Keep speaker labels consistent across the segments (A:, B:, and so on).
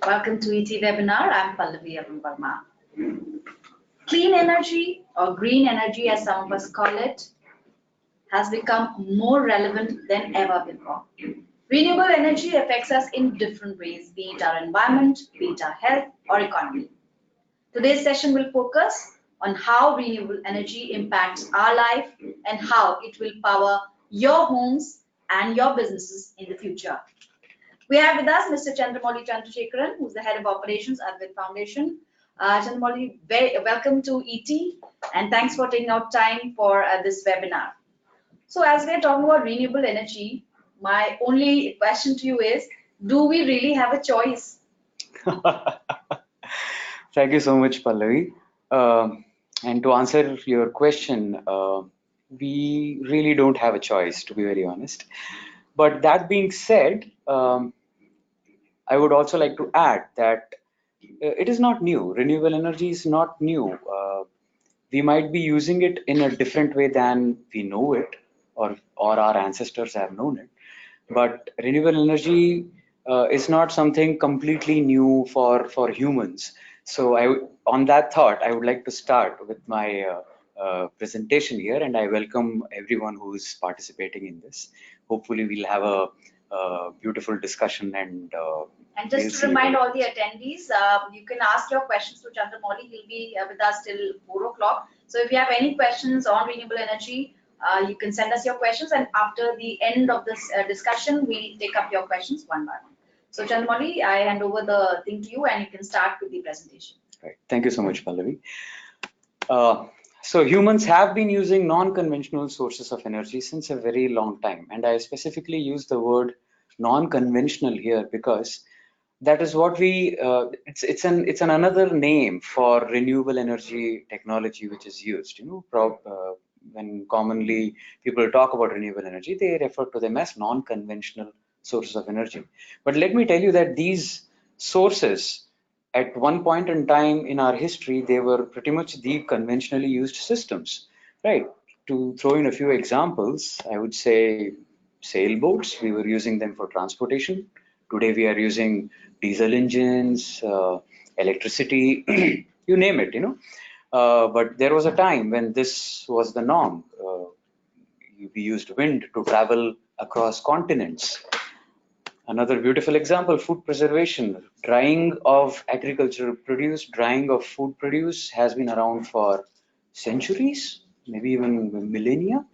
A: Welcome to ET webinar. I'm Pallavi Verma. Clean energy or green energy, as some of us call it, has become more relevant than ever before. Renewable energy affects us in different ways, be it our environment, be it our health or economy. Today's session will focus on how renewable energy impacts our life and how it will power your homes and your businesses in the future. We have with us Mr. Chandramouli Chandrasekaran, who's the head of operations at Advit Foundation. Chandramouli, welcome to ET, and thanks for taking out time for this webinar. So as we're talking about renewable energy, my only question to you is, do we really have a choice?
B: Thank you so much, Pallavi. And to answer your question, we really don't have a choice, to be very honest. But that being said, I would also like to add that it is not new. Renewable energy is not new. We might be using it in a different way than we know it, or our ancestors have known it. But renewable energy is not something completely new for humans. So on that thought, I would like to start with my presentation here, and I welcome everyone who is participating in this. Hopefully, we'll have a beautiful discussion and
A: just to remind all the attendees, you can ask your questions to Chandramouli. He'll be with us till 4 o'clock. So if you have any questions on renewable energy, you can send us your questions, and after the end of this discussion, we'll take up your questions one by one. So Chandramouli, I hand over the thing to you, and you can start with the presentation.
B: Right. Thank you so much, Pallavi. So humans have been using non-conventional sources of energy since a very long time, and I specifically use the word non-conventional here because that is what we it's an another name for renewable energy technology which is used. When commonly people talk about renewable energy, they refer to them as non-conventional sources of energy. But let me tell you that these sources, at one point in time in our history, they were pretty much the conventionally used systems, right? To throw in a few examples, I would say sailboats, we were using them for transportation. Today we are using diesel engines, electricity, you name it, but there was a time when this was the norm. We used wind to travel across continents. Another beautiful example, food preservation. Drying of agricultural produce, drying of food produce has been around for centuries, maybe even millennia.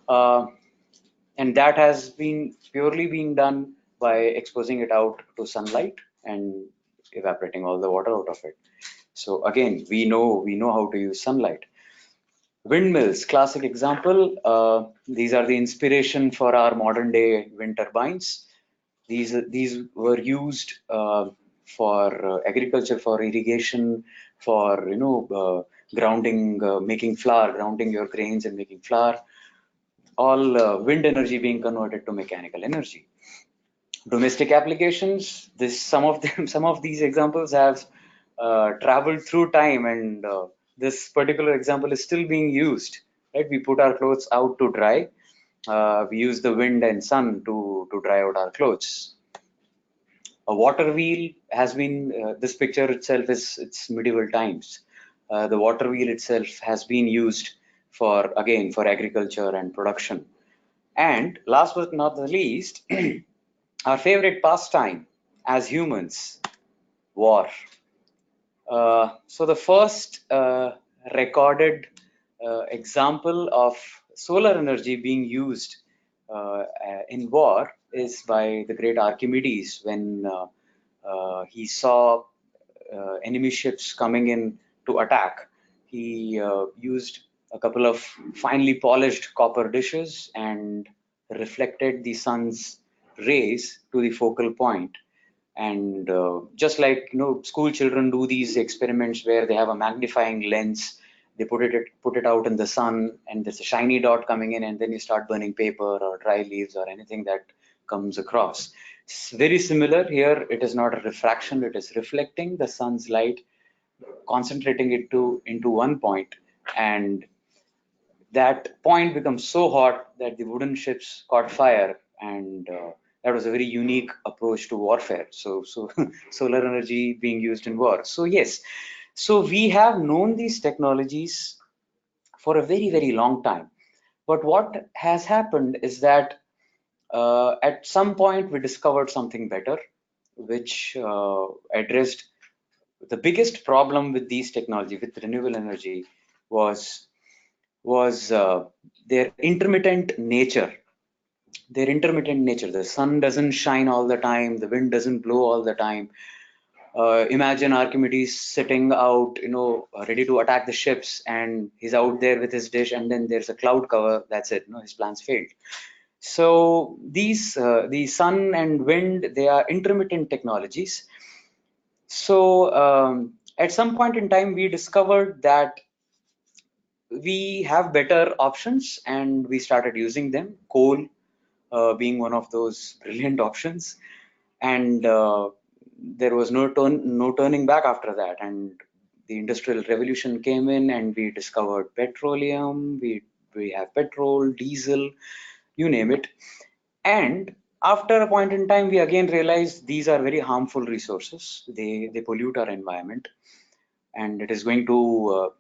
B: And that has been purely being done by exposing it out to sunlight and evaporating all the water out of it. So again, we know how to use sunlight. Windmills, classic example. These are the inspiration for our modern day wind turbines. These were used for agriculture, for irrigation, for grounding, making flour, grounding your grains and making flour. All wind energy being converted to mechanical energy. Domestic applications. Some of these examples have traveled through time, and this particular example is still being used. Right? We put our clothes out to dry. We use the wind and sun to dry out our clothes. A water wheel has been, this picture itself it's medieval times. The water wheel itself has been used for agriculture and production. And last but not the least, our favorite pastime as humans, war. So the first recorded example of solar energy being used in war is by the great Archimedes when he saw enemy ships coming in to attack. He used a couple of finely polished copper dishes and reflected the sun's rays to the focal point. And just like school children do these experiments where they have a magnifying lens, they put it out in the sun, and there's a shiny dot coming in, and then you start burning paper or dry leaves or anything that comes across. It's very similar here. It is not a refraction; it is reflecting the sun's light, concentrating it into one point, and that point becomes so hot that the wooden ships caught fire, and that was a very unique approach to warfare. So solar energy being used in war. So yes, so we have known these technologies for a very, very long time. But what has happened is that at some point we discovered something better, which addressed the biggest problem with these technology, with renewable energy, was their intermittent nature. Their intermittent nature. The sun doesn't shine all the time. The wind doesn't blow all the time. Imagine Archimedes sitting out, ready to attack the ships, and he's out there with his dish, and then there's a cloud cover. That's it. His plans failed. So these, the sun and wind, they are intermittent technologies. So at some point in time, we discovered that we have better options, and we started using them. Coal being one of those brilliant options, and there was no turning back after that. And the industrial revolution came in, and we discovered petroleum. We have petrol, diesel, you name it. And after a point in time, we again realized these are very harmful resources. They pollute our environment, and it is going to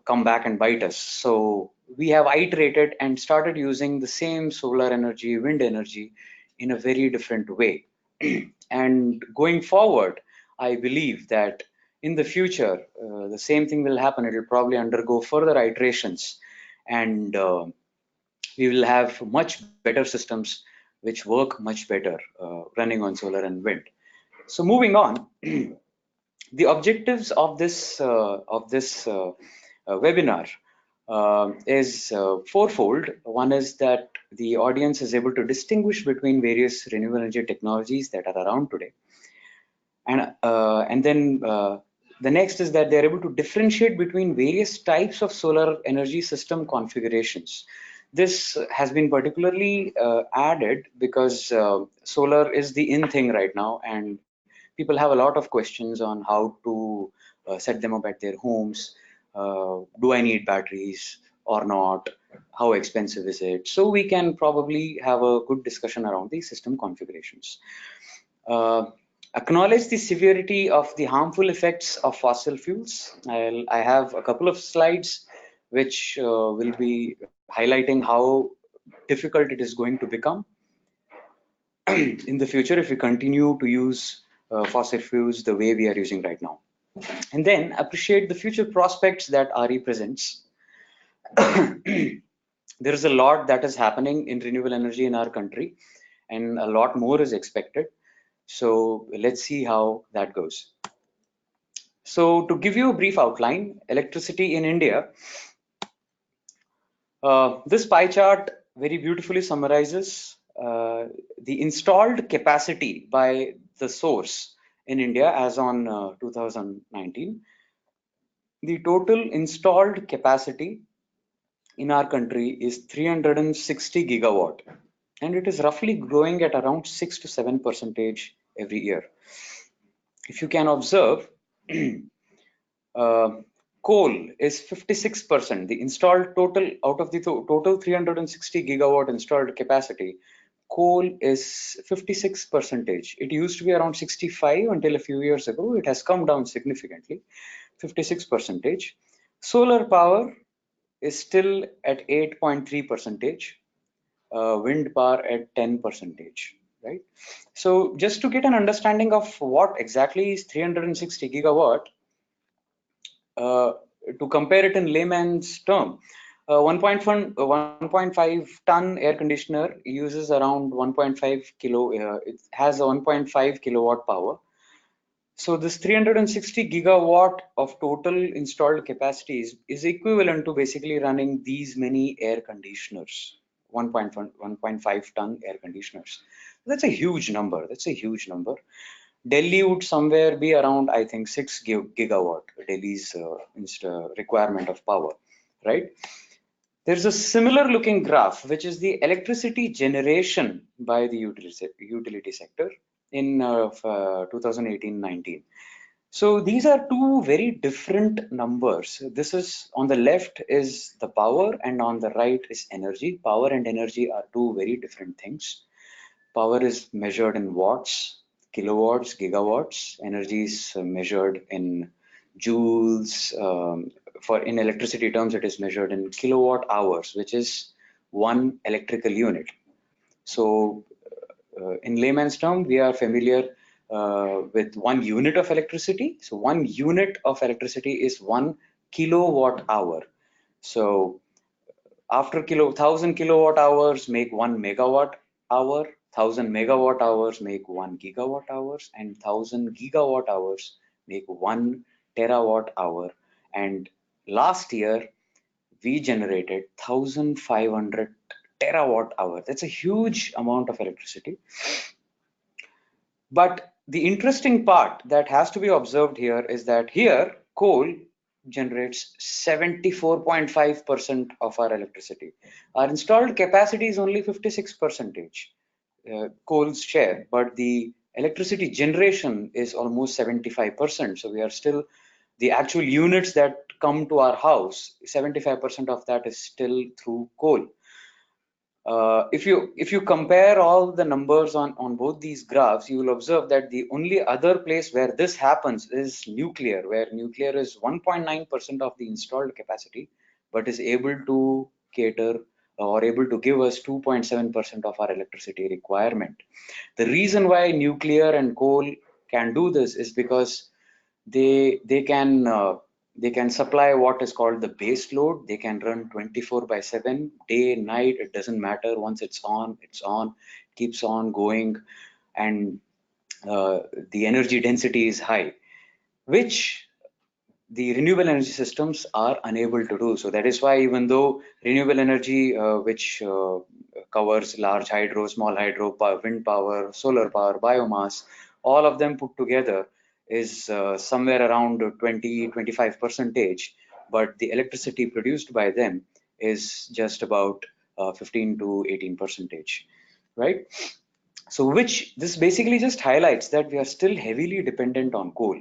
B: come back and bite us. So we have iterated and started using the same solar energy, wind energy in a very different way. And going forward, I believe that in the future, the same thing will happen. It will probably undergo further iterations, and we will have much better systems which work much better running on solar and wind. So moving on, the objectives of this webinar is fourfold. One is that the audience is able to distinguish between various renewable energy technologies that are around today, and then the next is that they're able to differentiate between various types of solar energy system configurations. This has been particularly added because solar is the in thing right now, and people have a lot of questions on how to set them up at their homes. Do I need batteries or not? How expensive is it? So we can probably have a good discussion around the system configurations. Acknowledge the severity of the harmful effects of fossil fuels. I have a couple of slides which will be highlighting how difficult it is going to become in the future if we continue to use fossil fuels the way we are using right now. And then appreciate the future prospects that RE presents. There is a lot that is happening in renewable energy in our country, and a lot more is expected. So let's see how that goes. So to give you a brief outline, electricity in India, this pie chart very beautifully summarizes the installed capacity by the source in India as on 2019. The total installed capacity in our country is 360 gigawatt, and it is roughly growing at around 6 to 7% every year. If you can observe, coal is 56%. The installed total out of the total 360 gigawatt installed capacity, coal is 56%. It used to be around 65 until a few years ago. It has come down significantly, 56%. Solar power is still at 8.3%. Wind power at 10%, right? So just to get an understanding of what exactly is 360 gigawatt, to compare it in layman's term, 1.5 ton air conditioner uses around 1.5 kilo, it has a 1.5 kilowatt power. So this 360 gigawatt of total installed capacity is equivalent to basically running these many air conditioners, 1.5 ton air conditioners. That's a huge number. That's a huge number. Delhi would somewhere be around, I think, 6 gigawatt, Delhi's requirement of power, right? There's a similar looking graph, which is the electricity generation by the utility sector in 2018-19. So these are two very different numbers. This is on the left is the power and on the right is energy. Power and energy are two very different things. Power is measured in watts, kilowatts, gigawatts. Energy is measured in joules. For in electricity terms, it is measured in kilowatt hours, which is one electrical unit. So in layman's term, we are familiar with 1 unit of electricity. So 1 unit of electricity is 1 kilowatt hour. So after 1,000 kilowatt hours make 1 megawatt hour, 1,000 megawatt hours make 1 gigawatt hours, and 1,000 gigawatt hours make 1 terawatt hour. And last year we generated 1,500 terawatt hour. That's a huge amount of electricity. But the interesting part that has to be observed here is that here coal generates 74.5% of our electricity. Our installed capacity is only 56% coal's share, but the electricity generation is almost 75%. So we are still, the actual units that come to our house, 75% of that is still through coal. If you compare all the numbers on both these graphs, you will observe that the only other place where this happens is nuclear, where nuclear is 1.9% of the installed capacity, but is able to cater or able to give us 2.7% of our electricity requirement. The reason why nuclear and coal can do this is because they can supply what is called the base load. They can run 24/7, day, night, it doesn't matter. Once it's on, keeps on going, and the energy density is high, which the renewable energy systems are unable to do. So that is why even though renewable energy, which covers large hydro, small hydro, wind power, solar power, biomass, all of them put together is somewhere around 20-25 percentage, but the electricity produced by them is just about 15 to 18 percentage, right? So which this basically just highlights that we are still heavily dependent on coal,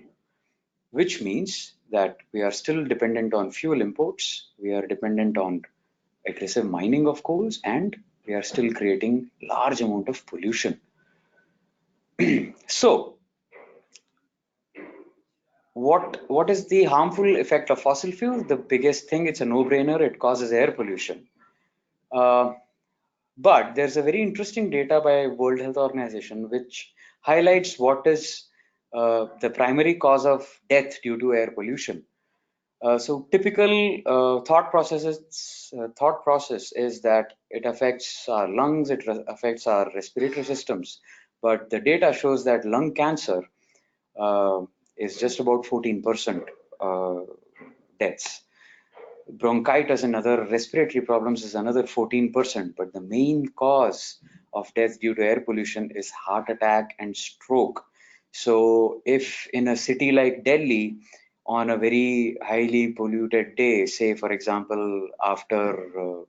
B: which means that we are still dependent on fuel imports, we are dependent on aggressive mining of coals, and we are still creating large amount of pollution. So what is the harmful effect of fossil fuels? The biggest thing, it's a no-brainer, it causes air pollution. But there's a very interesting data by World Health Organization which highlights what is the primary cause of death due to air pollution. So typical thought process is that it affects our lungs, it affects our respiratory systems, but the data shows that lung cancer is just about 14% deaths. Bronchitis and other respiratory problems is another 14%, but the main cause of death due to air pollution is heart attack and stroke. So if in a city like Delhi, on a very highly polluted day, say for example after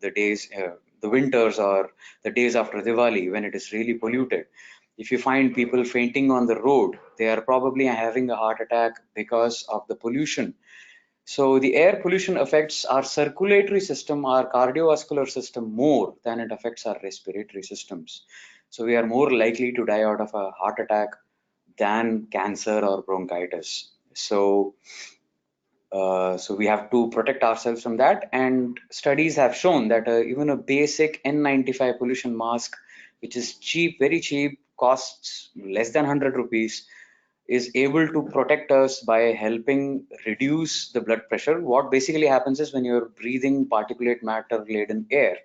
B: the winters or the days after Diwali, when it is really polluted, if you find people fainting on the road, they are probably having a heart attack because of the pollution. So the air pollution affects our circulatory system, our cardiovascular system more than it affects our respiratory systems. So we are more likely to die out of a heart attack than cancer or bronchitis. So we have to protect ourselves from that. And studies have shown that even a basic N95 pollution mask, which is cheap, very cheap, costs less than 100 rupees, is able to protect us by helping reduce the blood pressure. What basically happens is when you're breathing particulate matter laden air,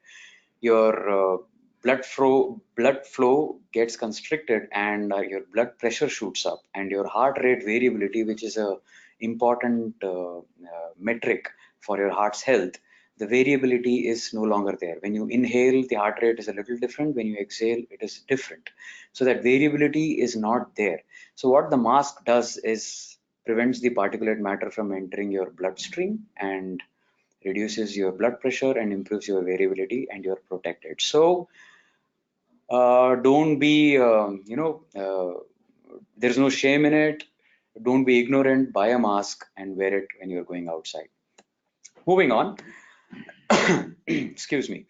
B: your blood flow gets constricted and your blood pressure shoots up, and your heart rate variability, which is a important metric for your heart's health, the variability is no longer there. When you inhale, the heart rate is a little different. When you exhale, it is different. So that variability is not there. So what the mask does is prevents the particulate matter from entering your bloodstream and reduces your blood pressure and improves your variability, and you're protected. So don't be, there's no shame in it. Don't be ignorant, buy a mask and wear it when you're going outside. Moving on, excuse me.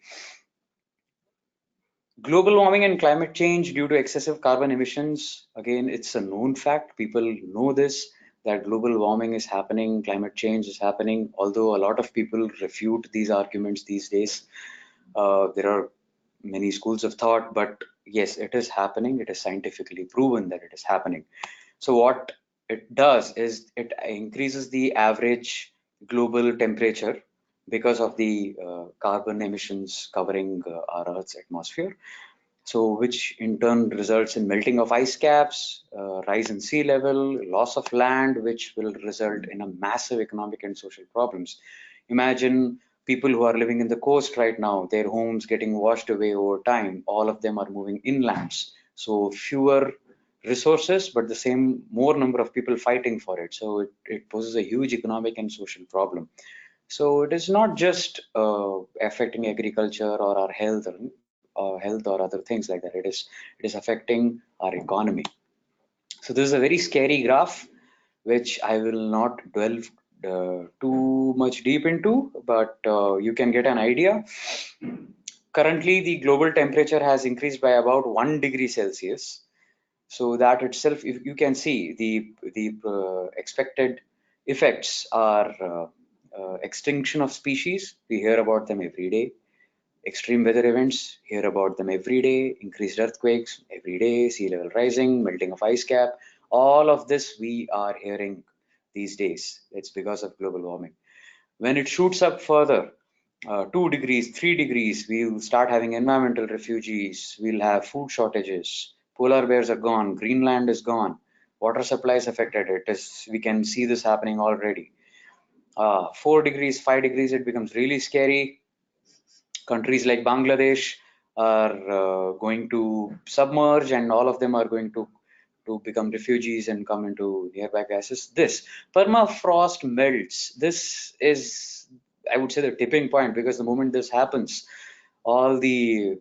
B: Global warming and climate change due to excessive carbon emissions. Again, it's a known fact. People know this, that global warming is happening, climate change is happening, although a lot of people refute these arguments these days. There are many schools of thought, but yes, it is happening. It is scientifically proven that it is happening. So what it does is it increases the average global temperature because of the carbon emissions covering our Earth's atmosphere. So which in turn results in melting of ice caps, rise in sea level, loss of land, which will result in a massive economic and social problems. Imagine people who are living in the coast right now, their homes getting washed away over time. All of them are moving inlands. So fewer resources, but the same more number of people fighting for it. So it poses a huge economic and social problem. So it is not just affecting agriculture or our health or other things like that. It is affecting our economy. So this is a very scary graph, which I will not delve too much deep into, but you can get an idea. Currently, the global temperature has increased by about 1 degree Celsius. So that itself, if you can see, the expected effects are extinction of species. We hear about them every day. Extreme weather events, hear about them every day. Increased earthquakes every day. Sea level rising, melting of ice cap. All of this we are hearing these days. It's because of global warming. When it shoots up further, 2 degrees, 3 degrees, we'll start having environmental refugees, we'll have food shortages, polar bears are gone, Greenland is gone, water supply is affected. We can see this happening already. 4 degrees, 5 degrees, it becomes really scary. Countries like Bangladesh are going to submerge, and all of them are going to become refugees and come into nearby gases. This permafrost melts. This is, I would say, the tipping point, because the moment this happens, all the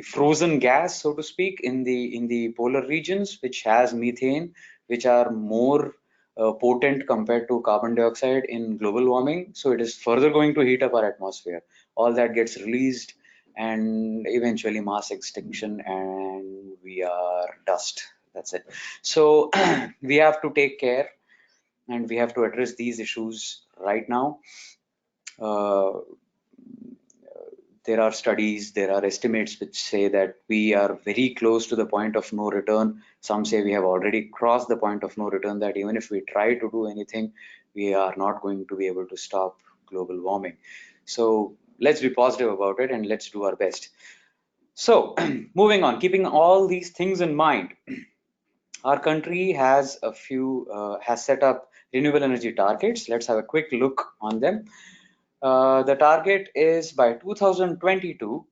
B: frozen gas, so to speak, in the polar regions, which has methane, which are more potent compared to carbon dioxide in global warming. So it is further going to heat up our atmosphere. All that gets released, and eventually mass extinction, and we are dust. That's it. So we have to take care, and we have to address these issues right now. Uh, there are studies, there are estimates which say that we are very close to the point of no return. Some say we have already crossed the point of no return, that even if we try to do anything, we are not going to be able to stop global warming. So let's be positive about it and let's do our best. So moving on, keeping all these things in mind, our country has has set up renewable energy targets. Let's have a quick look on them. The target is by 2022,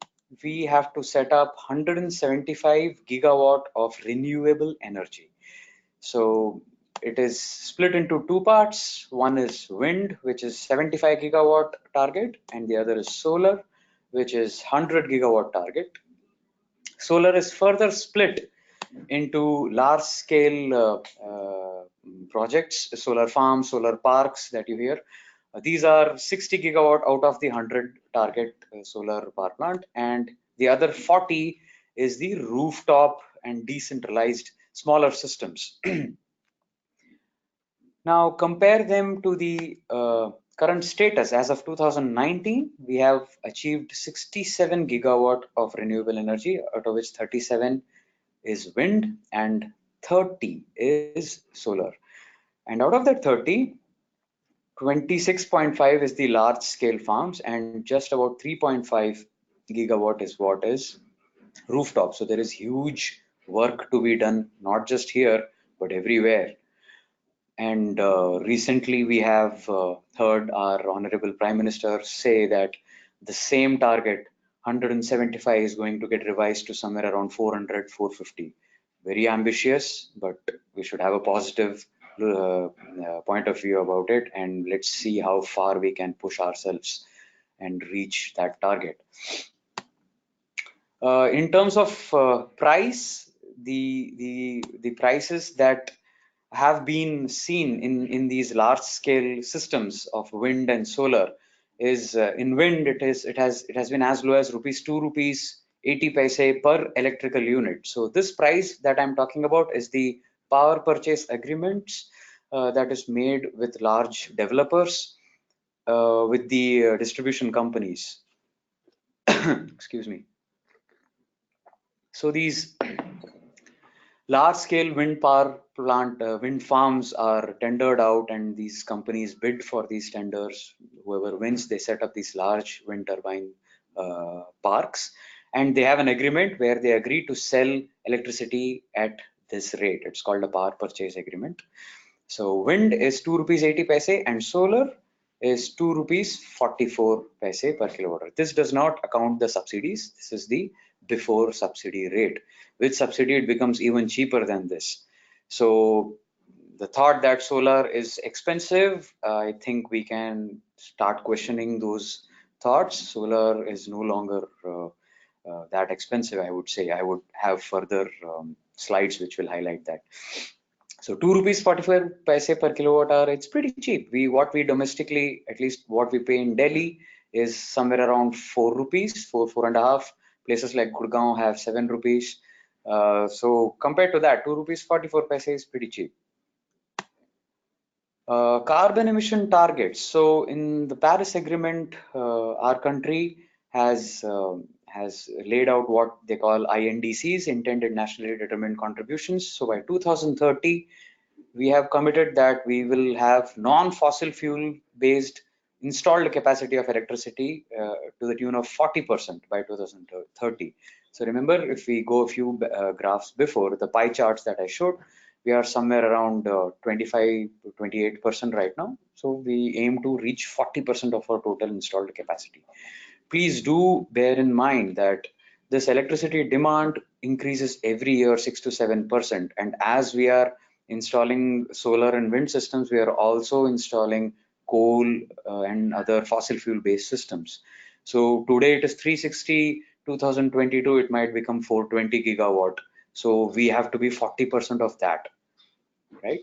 B: we have to set up 175 gigawatt of renewable energy. So it is split into two parts. One is wind, which is 75 gigawatt target, and the other is solar, which is 100 gigawatt target. Solar is further split into large scale projects, solar farms, solar parks that you hear. These are 60 gigawatt out of the 100 target solar power plant, and the other 40 is the rooftop and decentralized smaller systems. Now compare them to the current status. As of 2019, we have achieved 67 gigawatt of renewable energy, out of which 37 is wind and 30 is solar. And out of that 30, 26.5 is the large scale farms, and just about 3.5 gigawatt is what is rooftop. So there is huge work to be done, not just here, but everywhere. And recently we have heard our Honorable Prime Minister say that the same target, 175, is going to get revised to somewhere around 400, 450. Very ambitious, but we should have a positive point of view about it, and let's see how far we can push ourselves and reach that target. In terms of price, the prices that have been seen in these large scale systems of wind and solar is in wind it has been as low as rupees 80 paise per electrical unit. So this price that I'm talking about is the power purchase agreements that is made with large developers with the distribution companies. Excuse me. So these large scale wind power plant, wind farms are tendered out, and these companies bid for these tenders. Whoever wins, they set up these large wind turbine parks, and they have an agreement where they agree to sell electricity at this rate. It's called a power purchase agreement. So wind is 2 rupees 80 paise and solar is 2 rupees 44 paise per kilowatt hour. This does not account the subsidies. This is the before subsidy rate. With subsidy, it becomes even cheaper than this. So the thought that solar is expensive, I think we can start questioning those thoughts. Solar is no longer that expensive, I would say. I would have further slides which will highlight that. So 2 rupees 44 paise per kilowatt hour, it's pretty cheap. What we domestically, at least what we pay in Delhi, is somewhere around 4 rupees, four and a half. Places like Gurgaon have 7 rupees. So compared to that, 2 rupees 44 paise is pretty cheap. Carbon emission targets. So in the Paris Agreement, our country has laid out what they call INDCs, intended nationally determined contributions. So by 2030, we have committed that we will have non-fossil fuel based installed capacity of electricity to the tune of 40% by 2030. So remember, if we go a few graphs before, the pie charts that I showed, we are somewhere around 25 to 28% right now. So we aim to reach 40% of our total installed capacity. Please do bear in mind that this electricity demand increases every year 6 to 7%. And as we are installing solar and wind systems, we are also installing coal and other fossil fuel based systems. So today it is 360, 2022 it might become 420 gigawatt. So we have to be 40% of that, right?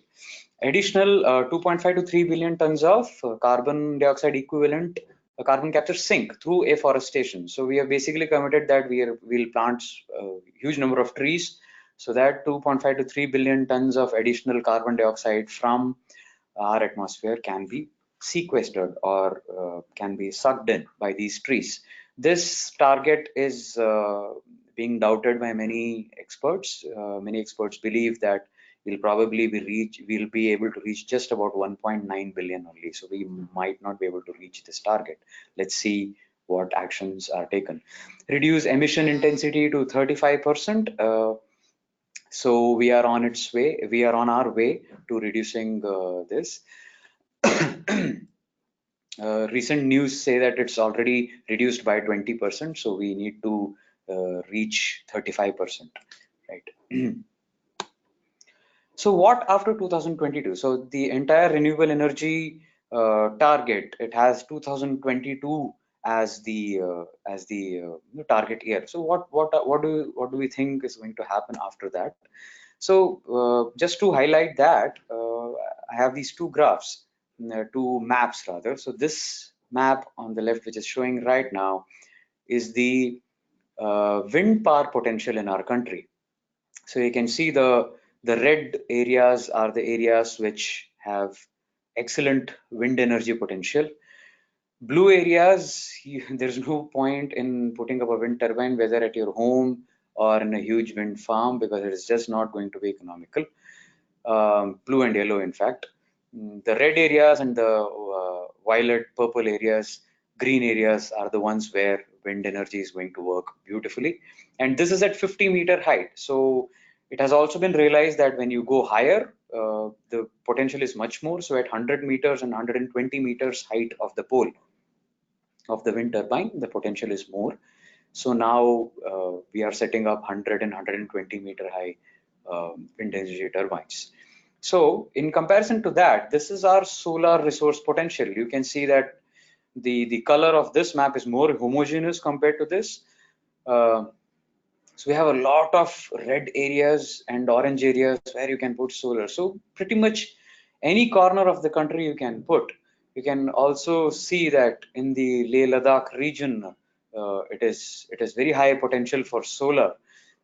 B: Additional 2.5 to 3 billion tons of carbon dioxide equivalent carbon capture sink through afforestation. So we have basically committed that we'll plant a huge number of trees so that 2.5 to 3 billion tons of additional carbon dioxide from our atmosphere can be sequestered or can be sucked in by these trees. This target is being doubted by many experts. Many experts believe that we'll be able to reach just about 1.9 billion only. So we might not be able to reach this target. Let's see what actions are taken. Reduce emission intensity to 35%. So we are on its way. We are on our way to reducing this. Recent news say that it's already reduced by 20%. So we need to reach 35%, right? So what after 2022? So the entire renewable energy target, it has 2022 as the target year. So what do we think is going to happen after that? So just to highlight that, I have these two graphs, two maps rather. So this map on the left, which is showing right now, is the wind power potential in our country. So you can see the red areas are the areas which have excellent wind energy potential. Blue areas, there's no point in putting up a wind turbine, whether at your home or in a huge wind farm, because it is just not going to be economical. Blue and yellow, in fact. The red areas and the violet, purple areas, green areas are the ones where wind energy is going to work beautifully. And this is at 50-meter height. So it has also been realized that when you go higher, the potential is much more. So at 100 meters and 120 meters height of the pole of the wind turbine, the potential is more. So now we are setting up 100 and 120 meter high wind energy turbines. So in comparison to that, this is our solar resource potential. You can see that the color of this map is more homogeneous compared to this. So we have a lot of red areas and orange areas where you can put solar. So pretty much any corner of the country you can put. You can also see that in the Leh Ladakh region, it is very high potential for solar.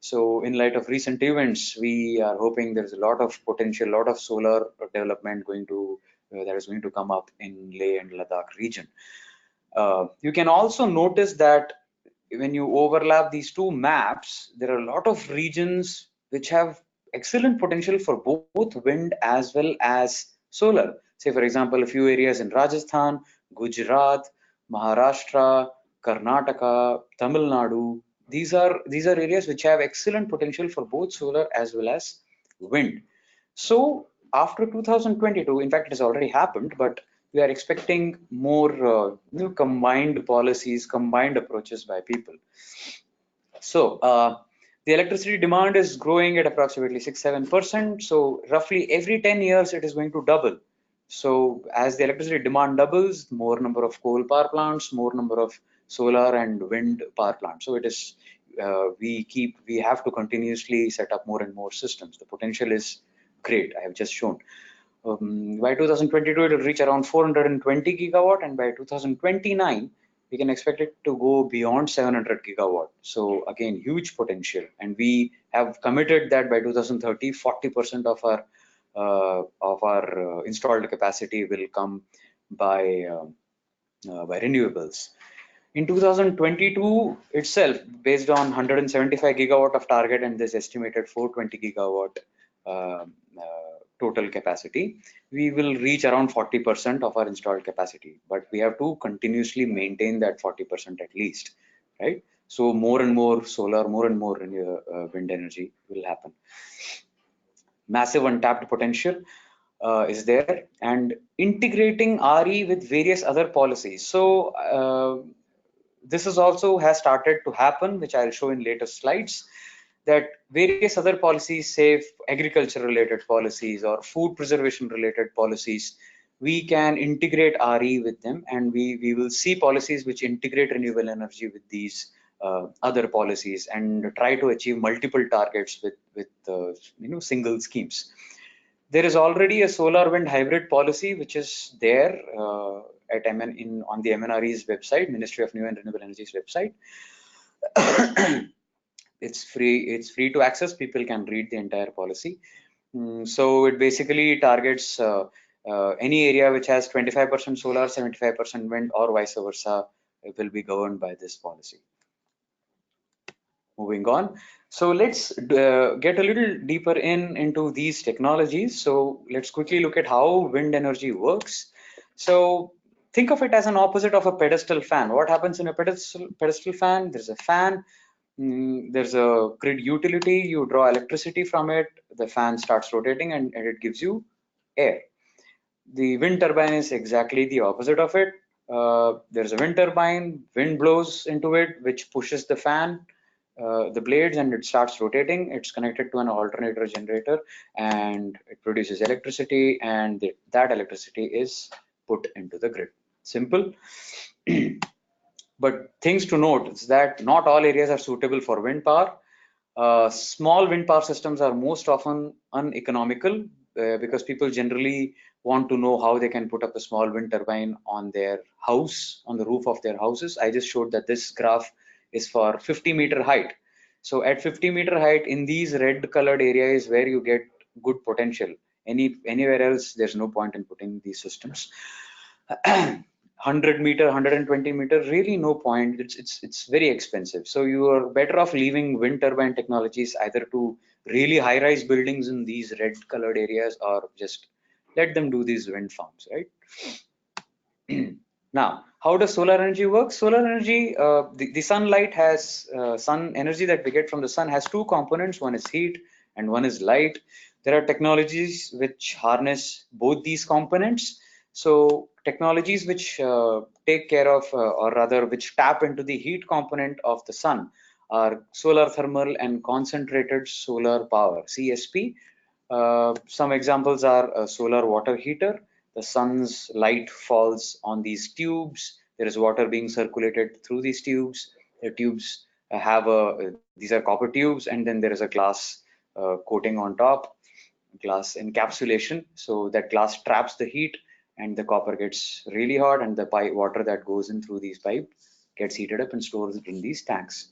B: So in light of recent events, we are hoping there's a lot of potential, lot of solar development going to that is going to come up in Leh and Ladakh region. You can also notice that when you overlap these two maps, there are a lot of regions which have excellent potential for both wind as well as solar. Say, for example, a few areas in Rajasthan, Gujarat, Maharashtra, Karnataka, Tamil Nadu. These are areas which have excellent potential for both solar as well as wind. So after 2022, in fact, it has already happened, but we are expecting more combined policies, combined approaches by people. So the electricity demand is growing at approximately 6-7%. So roughly every 10 years, it is going to double. So as the electricity demand doubles, more number of coal power plants, more number of solar and wind power plants. So it is we have to continuously set up more and more systems. The potential is great. I have just shown. By 2022, it will reach around 420 gigawatt, and by 2029, we can expect it to go beyond 700 gigawatt. So again, huge potential, and we have committed that by 2030, 40% of our installed capacity will come by renewables. In 2022 itself, based on 175 gigawatt of target and this estimated 420 gigawatt uh, total capacity, we will reach around 40% of our installed capacity. But we have to continuously maintain that 40% at least, right? So more and more solar, more and more wind energy will happen. Massive untapped potential is there, and integrating RE with various other policies. So this is also has started to happen, which I'll show in later slides, that various other policies, say agriculture related policies or food preservation related policies, we can integrate RE with them, and we will see policies which integrate renewable energy with these other policies and try to achieve multiple targets with single schemes. There is already a solar wind hybrid policy which is there at on the MNRE's website, Ministry of New and Renewable Energy's website. It's free to access. People can read the entire policy. So it basically targets any area which has 25% solar, 75% wind, or vice versa. It will be governed by this policy. Moving on. So let's get a little deeper into these technologies. So let's quickly look at how wind energy works. So think of it as an opposite of a pedestal fan. What happens in a pedestal fan? There's a fan. There's a grid utility. You draw electricity from it. The fan starts rotating and it gives you air. The wind turbine is exactly the opposite of it. There's a wind turbine. Wind blows into it, which pushes the fan, the blades, and it starts rotating. It's connected to an alternator generator and it produces electricity, and that electricity is put into the grid. Simple. But things to note is that not all areas are suitable for wind power. Small wind power systems are most often uneconomical because people generally want to know how they can put up a small wind turbine on their house, on the roof of their houses. I just showed that this graph is for 50-meter height. So at 50-meter height, in these red colored areas where you get good potential. Anywhere else, there's no point in putting these systems. 100-meter, 120-meter, really no point. It's very expensive. So you are better off leaving wind turbine technologies either to really high-rise buildings in these red-colored areas, or just let them do these wind farms, right? Now, how does solar energy work? Solar energy, the sunlight has sun energy that we get from the sun has two components. One is heat and one is light. There are technologies which harness both these components. So technologies which take care of, or rather which tap into the heat component of the sun, are solar thermal and concentrated solar power, CSP. Some examples are a solar water heater. The sun's light falls on these tubes. There is water being circulated through these tubes. The tubes have these are copper tubes, and then there is a glass coating on top, glass encapsulation. So that glass traps the heat, and the copper gets really hot, and the water that goes in through these pipes gets heated up and stored in these tanks.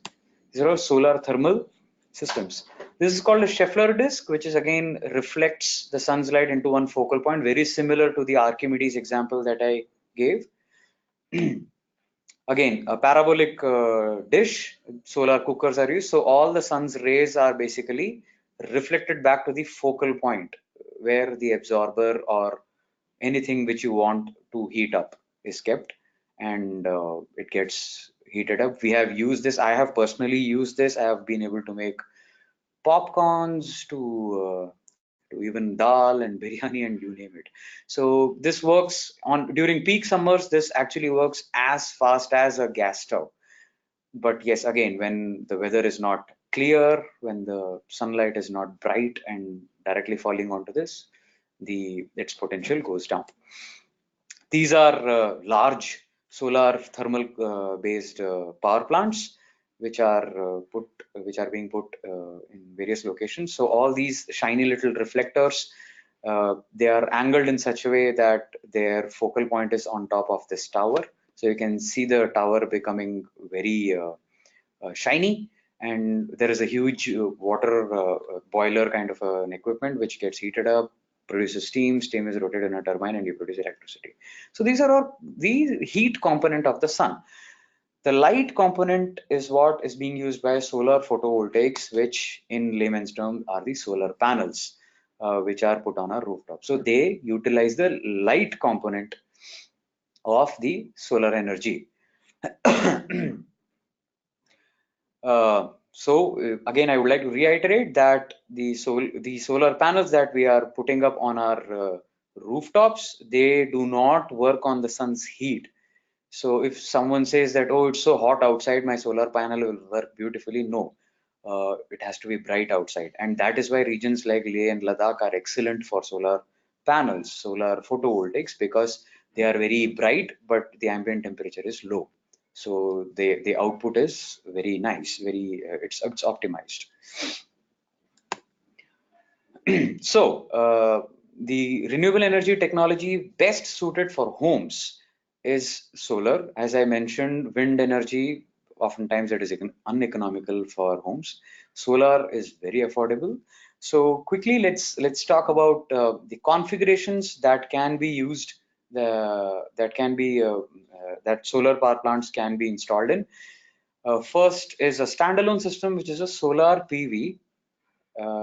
B: These are all solar thermal systems. This is called a Scheffler disk, which is again reflects the sun's light into one focal point, very similar to the Archimedes example that I gave. Again, a parabolic dish, solar cookers are used. So all the sun's rays are basically reflected back to the focal point where the absorber or anything which you want to heat up is kept, and it gets heated up. We have used this. I have personally used this. I have been able to make popcorns to even dal and biryani and you name it. So this works on during peak summers. This actually works as fast as a gas stove. But yes, again, when the weather is not clear, when the sunlight is not bright and directly falling onto this, its potential goes down. These are large solar thermal based power plants which are being put in various locations. So all these shiny little reflectors, they are angled in such a way that their focal point is on top of this tower. So you can see the tower becoming very shiny, and there is a huge water boiler kind of an equipment which gets heated up, produces steam. Steam is rotated in a turbine, and you produce electricity. So these are all the heat component of the sun. The light component is what is being used by solar photovoltaics, which in layman's terms are the solar panels, which are put on a rooftop. So they utilize the light component of the solar energy. Again, I would like to reiterate that the solar panels that we are putting up on our rooftops, they do not work on the sun's heat. So if someone says that, oh, it's so hot outside, my solar panel will work beautifully, no, it has to be bright outside. And that is why regions like Leh and Ladakh are excellent for solar panels, solar photovoltaics, because they are very bright, but the ambient temperature is low. So the output is very nice, very it's optimized. So the renewable energy technology best suited for homes is solar. As I mentioned, wind energy, oftentimes it is uneconomical for homes. Solar is very affordable. So quickly, let's talk about the configurations that can be used, that solar power plants can be installed in. First is a standalone system, which is a solar PV,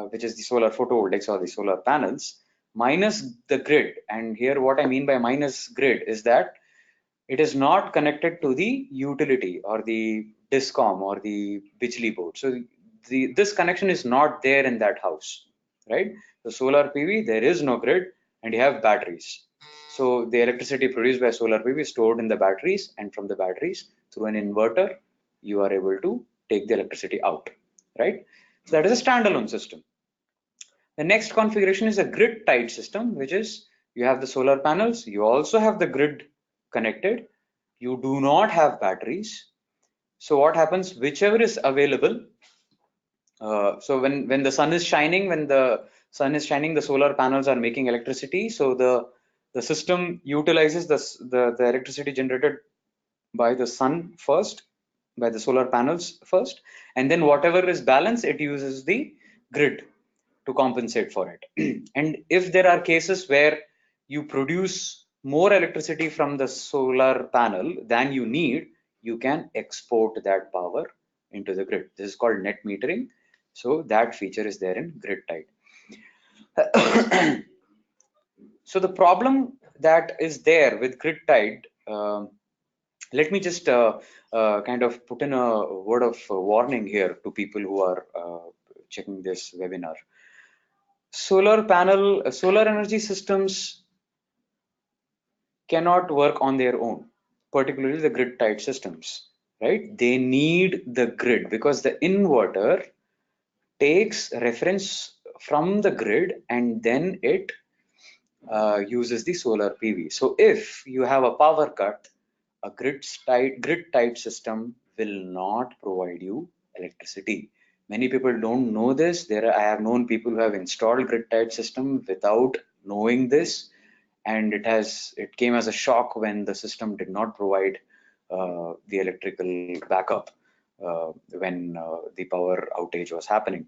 B: which is the solar photovoltaics or the solar panels, minus the grid. And here what I mean by minus grid is that it is not connected to the utility or the discom or the bijli board. So this connection is not there in that house, right? The solar PV, there is no grid, and you have batteries. So the electricity produced by solar PV is stored in the batteries, and from the batteries through an inverter, you are able to take the electricity out, right? So that is a standalone system. The next configuration is a grid tied system, which is you have the solar panels, you also have the grid connected, you do not have batteries. So what happens, whichever is available, so when the sun is shining, the solar panels are making electricity. So the system utilizes the electricity generated by the sun first, by the solar panels first, and then whatever is balanced, it uses the grid to compensate for it. And if there are cases where you produce more electricity from the solar panel than you need, you can export that power into the grid. This is called net metering. So that feature is there in grid tied. So the problem that is there with grid tied, let me just kind of put in a word of warning here to people who are checking this webinar. Solar energy systems cannot work on their own, particularly the grid tied systems, right? They need the grid because the inverter takes reference from the grid and then it uses the solar PV. So if you have a power cut, a grid tied system will not provide you electricity. Many people don't know this. I have known people who have installed grid-tied system without knowing this, and it came as a shock when the system did not provide the electrical backup when the power outage was happening.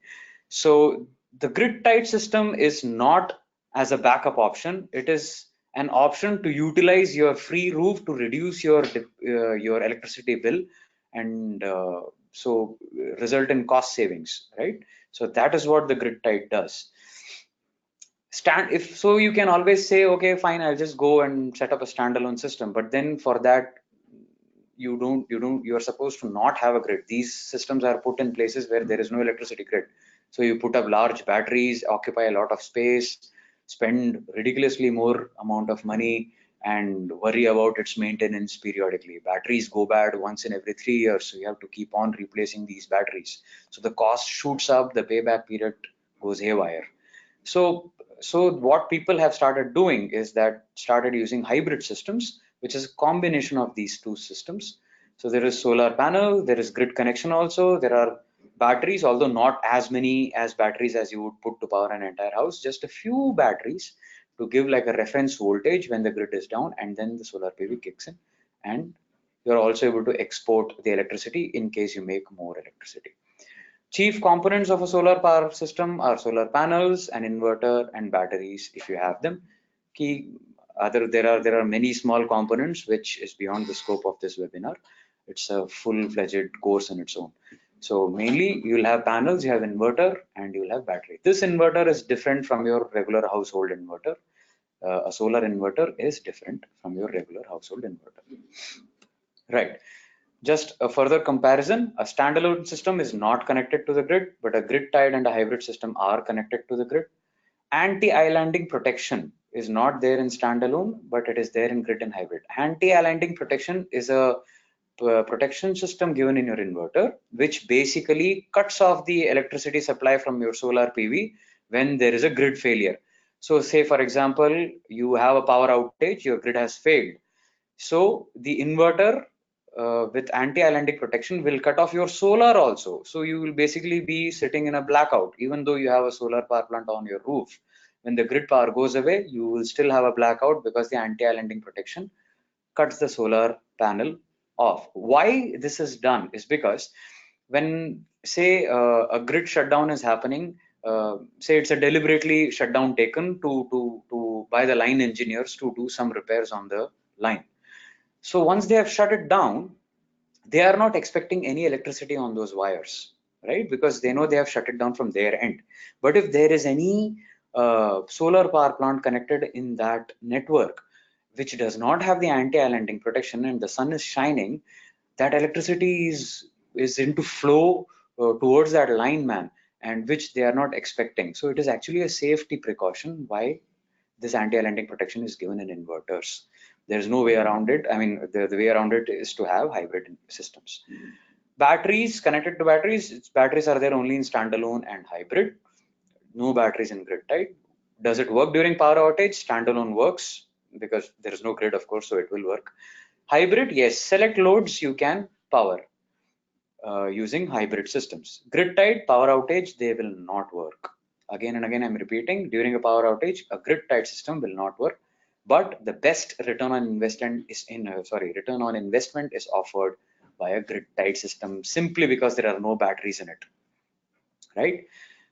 B: So the grid-tied system is not as a backup option. It is an option to utilize your free roof to reduce your electricity bill, and so result in cost savings, right? So that is what the grid-tied does. If so, you can always say, okay, fine, I'll just go and set up a standalone system, but then for that you are supposed to not have a grid. These systems are put in places where there is no electricity grid, so you put up large batteries, occupy a lot of space, spend ridiculously more amount of money, and worry about its maintenance periodically. Batteries go bad once in every 3 years, so you have to keep on replacing these batteries, so the cost shoots up, the payback period goes haywire. So what people have started doing is that started using hybrid systems, which is a combination of these two systems. So there is solar panel, there is grid connection also, there are batteries, although not as many as batteries as you would put to power an entire house, just a few batteries to give like a reference voltage when the grid is down, and then the solar PV kicks in, and you're also able to export the electricity in case you make more electricity. Chief components of a solar power system are solar panels, an inverter, and batteries if you have them. There are many small components which is beyond the scope of this webinar. It's a full-fledged course in its own. So mainly you'll have panels, you have inverter, and you'll have battery. This inverter is different from your regular household inverter. A solar inverter is different from your regular household inverter. Right. Just a further comparison, a standalone system is not connected to the grid, but a grid-tied and a hybrid system are connected to the grid. Anti-islanding protection is not there in standalone, but it is there in grid and hybrid. Anti-islanding protection is a protection system given in your inverter, which basically cuts off the electricity supply from your solar PV when there is a grid failure. So say, for example, you have a power outage, your grid has failed. So the inverter with anti-islanding protection will cut off your solar also. So you will basically be sitting in a blackout, even though you have a solar power plant on your roof. When the grid power goes away, you will still have a blackout because the anti-islanding protection cuts the solar panel off. Why this is done is because when, say, a grid shutdown is happening, say it's a deliberately shutdown taken by the line engineers to do some repairs on the line. So once they have shut it down, they are not expecting any electricity on those wires, right? Because they know they have shut it down from their end. But if there is any solar power plant connected in that network, which does not have the anti-islanding protection and the sun is shining, that electricity is into flow towards that line man, and which they are not expecting. So it is actually a safety precaution why this anti-islanding protection is given in inverters. There's no way around it. I mean, the way around it is to have hybrid systems. Batteries, connected to batteries, batteries are there only in standalone and hybrid. No batteries in grid tied. Does it work during power outage? Standalone works because there is no grid, of course, so it will work. Hybrid, yes, select loads you can power using hybrid systems. Grid tied, power outage, they will not work. Again and again, I'm repeating, during a power outage, a grid tied system will not work. But the best return on investment is offered by a grid tied system simply because there are no batteries in it, right?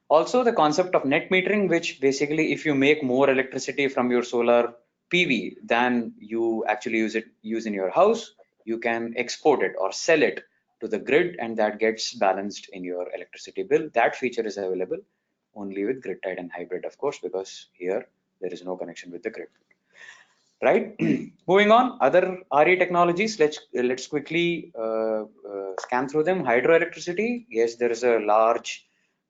B: Also, the concept of net metering, which basically if you make more electricity from your solar PV than you actually use in your house, you can export it or sell it to the grid, and that gets balanced in your electricity bill. That feature is available only with grid tied and hybrid, of course, because here there is no connection with the grid. Right. Moving on, other RE technologies. Let's quickly scan through them. Hydroelectricity. Yes, there is a large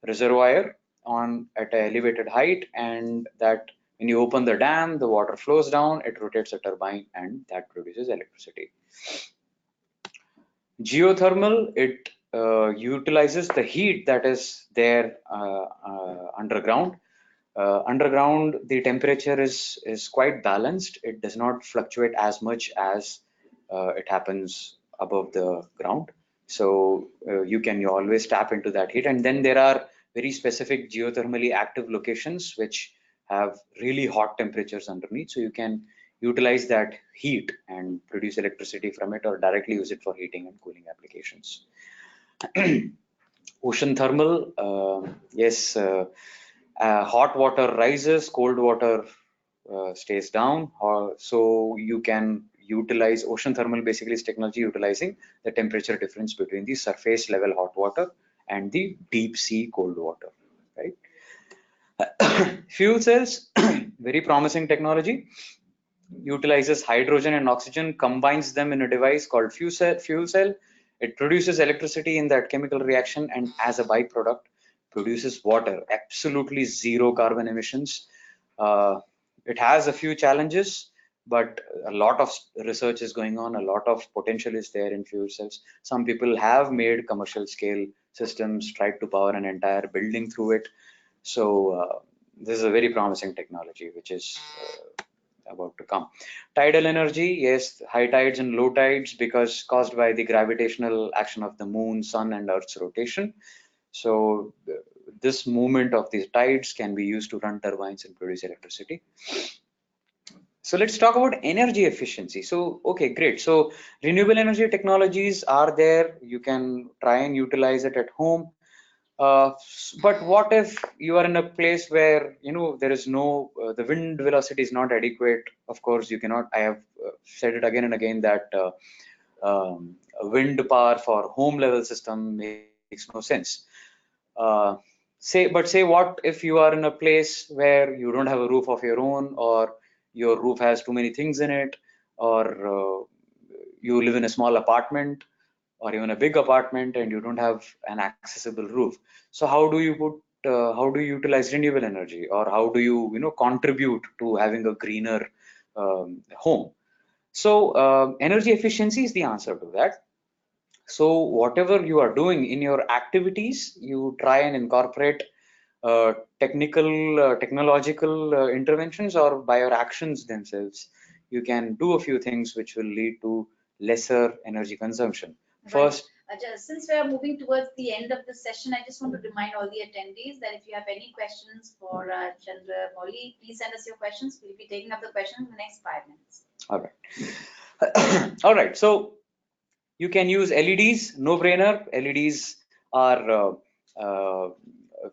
B: reservoir at an elevated height, and that when you open the dam, the water flows down. It rotates a turbine, and that produces electricity. Geothermal. It utilizes the heat that is there underground. Underground, the temperature is quite balanced. It does not fluctuate as much as it happens above the ground. So you can always tap into that heat. And then there are very specific geothermally active locations which have really hot temperatures underneath. So you can utilize that heat and produce electricity from it, or directly use it for heating and cooling applications. Ocean thermal, yes, hot water rises, cold water stays down. So you can utilize ocean thermal, basically is technology utilizing the temperature difference between the surface level hot water and the deep sea cold water, right? Fuel cells, very promising technology, utilizes hydrogen and oxygen, combines them in a device called fuel cell. It produces electricity in that chemical reaction, and as a byproduct produces water, absolutely zero carbon emissions. It has a few challenges, but a lot of research is going on, a lot of potential is there in fuel cells. Some people have made commercial scale systems, tried to power an entire building through it. So this is a very promising technology which is about to come. Tidal energy, yes, high tides and low tides, because caused by the gravitational action of the moon, sun, and Earth's rotation. So this movement of these tides can be used to run turbines and produce electricity. So let's talk about energy efficiency. So, okay, great. So renewable energy technologies are there. You can try and utilize it at home. But what if you are in a place where, you know, there is no, the wind velocity is not adequate? Of course, you cannot. I have said it again and again that wind power for home level system makes no sense. Say what if you are in a place where you don't have a roof of your own, or your roof has too many things in it, or you live in a small apartment, or even a big apartment, and you don't have an accessible roof. So how do you how do you utilize renewable energy, or how do you contribute to having a greener home? So energy efficiency is the answer to that. So whatever you are doing in your activities, you try and incorporate technological interventions, or by your actions themselves, you can do a few things which will lead to lesser energy consumption. First,
A: since we are moving towards the end of the session, I just want to remind all the attendees that if you have any questions for Chandramouli, please send us your questions. We'll be taking up the questions in the next 5 minutes.
B: All right. All right. So you can use LEDs, no brainer. LEDs are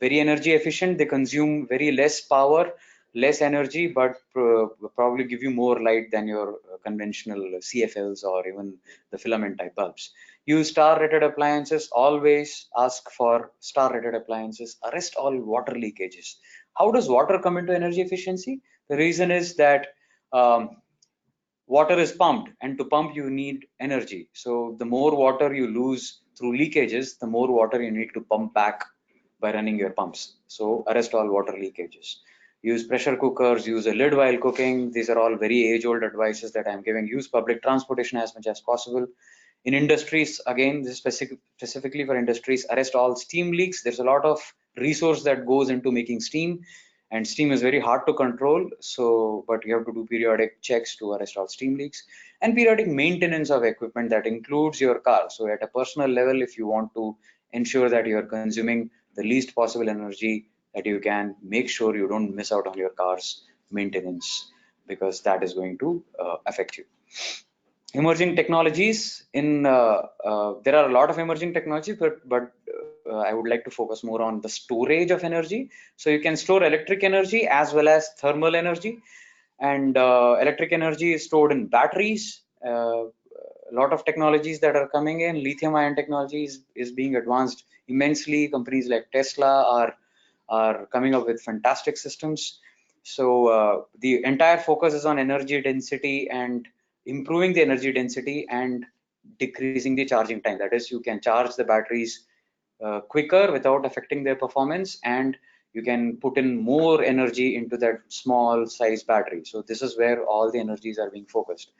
B: very energy efficient. They consume very less power, less energy, but probably give you more light than your conventional CFLs or even the filament type bulbs. Use star rated appliances. Always ask for star rated appliances. Arrest all water leakages. How does water come into energy efficiency? The reason is that water is pumped, and to pump you need energy. So the more water you lose through leakages, the more water you need to pump back by running your pumps. So arrest all water leakages. Use pressure cookers, use a lid while cooking. These are all very age-old advices that I'm giving. Use public transportation as much as possible. In industries, again, this is specifically for industries, arrest all steam leaks. There's a lot of resource that goes into making steam, and steam is very hard to control. So, but you have to do periodic checks to arrest all steam leaks, and periodic maintenance of equipment that includes your car. So at a personal level, if you want to ensure that you're consuming the least possible energy that you can, make sure you don't miss out on your car's maintenance, because that is going to affect you. Emerging technologies there are a lot of emerging technologies, but I would like to focus more on the storage of energy. So you can store electric energy as well as thermal energy, and electric energy is stored in batteries. A lot of technologies that are coming in, lithium ion technology is being advanced immensely. Companies like Tesla are coming up with fantastic systems. So the entire focus is on energy density and improving the energy density and decreasing the charging time. That is, you can charge the batteries quicker without affecting their performance, and you can put in more energy into that small size battery. So this is where all the energies are being focused.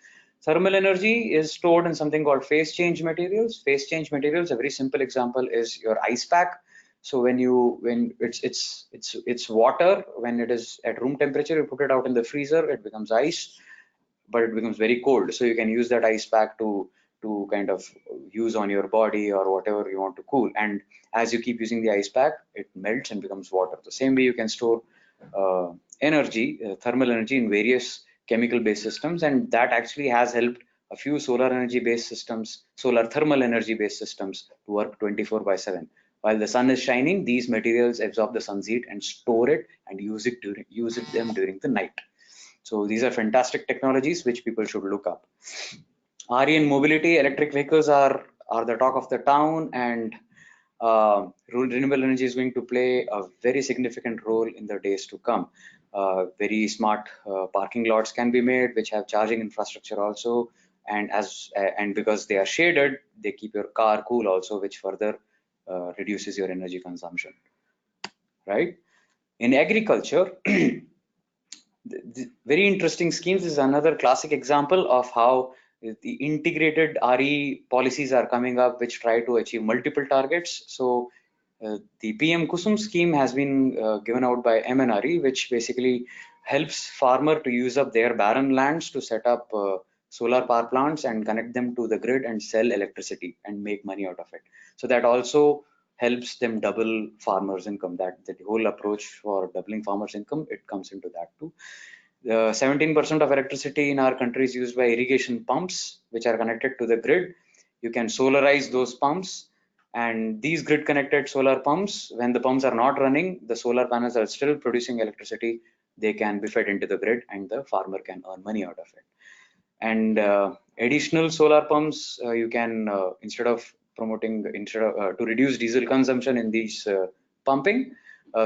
B: Thermal energy is stored in something called phase change materials. Phase change materials, a very simple example is your ice pack. So when it's water, when it is at room temperature, you put it out in the freezer, it becomes ice, but it becomes very cold. So you can use that ice pack to to kind of use on your body or whatever you want to cool. And as you keep using the ice pack, it melts and becomes water. The same way you can store energy, thermal energy in various chemical based systems, and that actually has helped a few solar energy based systems, solar thermal energy based systems to work 24/7. While the sun is shining, these materials absorb the sun's heat and store it and use them during the night. So these are fantastic technologies which people should look up. RE and mobility, electric vehicles are the talk of the town, and renewable energy is going to play a very significant role in the days to come. Very smart parking lots can be made which have charging infrastructure also, and because they are shaded, they keep your car cool also, which further reduces your energy consumption, right? In agriculture, the very interesting schemes is another classic example of how the integrated RE policies are coming up, which try to achieve multiple targets. So the PM Kusum scheme has been given out by MNRE, which basically helps farmer to use up their barren lands to set up solar power plants and connect them to the grid and sell electricity and make money out of it. So that also helps them double farmers' income. That the whole approach for doubling farmers' income, it comes into that too. 17% of electricity in our country is used by irrigation pumps, which are connected to the grid. You can solarize those pumps, and these grid connected solar pumps, when the pumps are not running, the solar panels are still producing electricity. They can be fed into the grid and the farmer can earn money out of it. And additional solar pumps, you can instead of to reduce diesel consumption in these pumping,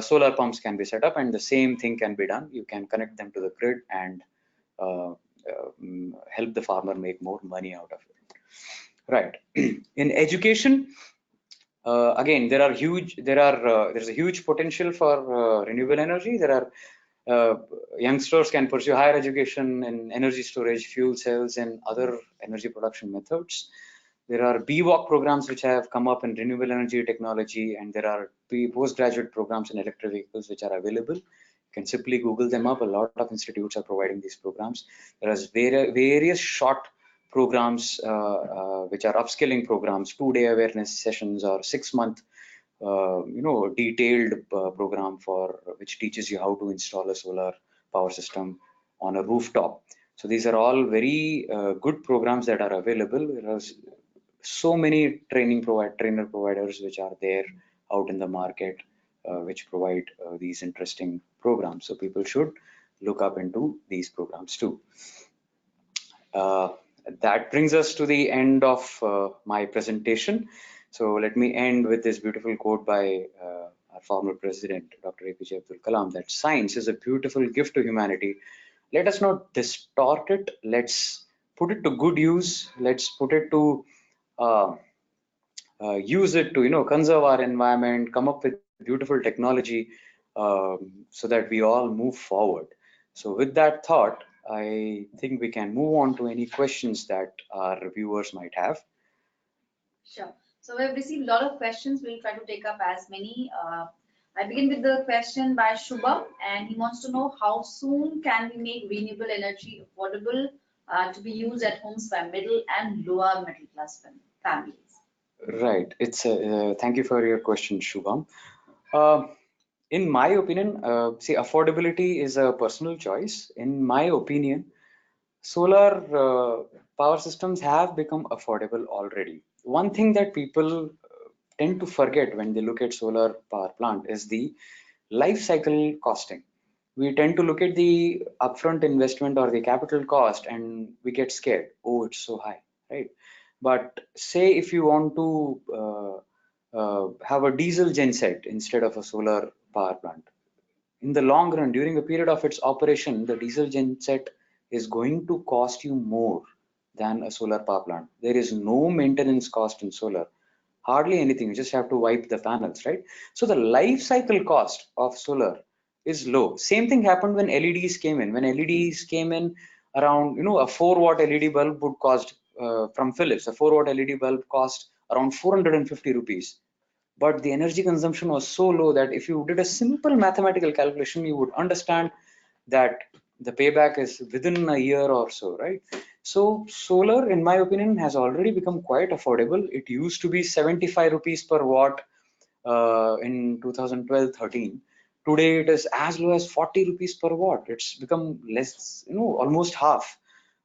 B: solar pumps can be set up, and the same thing can be done. You can connect them to the grid and help the farmer make more money out of it. Right. In education, again, there's a huge potential for renewable energy. There are youngsters can pursue higher education in energy storage, fuel cells, and other energy production methods. There are BWalk programs which have come up in renewable energy technology, and there are postgraduate programs in electric vehicles which are available. You can simply Google them up. A lot of institutes are providing these programs. There are various short programs which are upskilling programs, 2-day awareness sessions or 6-month detailed program for which teaches you how to install a solar power system on a rooftop. So these are all very good programs that are available. There are so many trainer providers which are there out in the market which provide these interesting programs. So people should look up into these programs too. That brings us to the end of my presentation. So let me end with this beautiful quote by our former president, Dr. APJ Abdul Kalam, that science is a beautiful gift to humanity. Let us not distort it. Let's put it to good use. Let's put it to use it to conserve our environment, come up with beautiful technology so that we all move forward. So with that thought, I think we can move on to any questions that our viewers might have.
A: Sure. So we've received a lot of questions. We'll try to take up as many. I begin with the question by Shubham, and he wants to know how soon can we make renewable energy affordable to be used at homes by middle and lower middle class families.
B: Right. It's thank you for your question, Shubham. In my opinion, see, affordability is a personal choice. In my opinion, solar power systems have become affordable already. One thing that people tend to forget when they look at solar power plant is the life cycle costing. We tend to look at the upfront investment or the capital cost and we get scared. Oh, it's so high, right? But say if you want to have a diesel genset instead of a solar power plant, in the long run, during a period of its operation, the diesel genset is going to cost you more than a solar power plant. There is no maintenance cost in solar, hardly anything. You just have to wipe the panels, right? So the life cycle cost of solar is low. Same thing happened when LEDs came in. When LEDs came in, around a 4-watt LED bulb would cost from Philips. A 4-watt LED bulb cost around 450 rupees. But the energy consumption was so low that if you did a simple mathematical calculation, you would understand that the payback is within a year or so, right? So solar, in my opinion, has already become quite affordable. It used to be 75 rupees per watt in 2012-13. Today it is as low as 40 rupees per watt. It's become less, almost half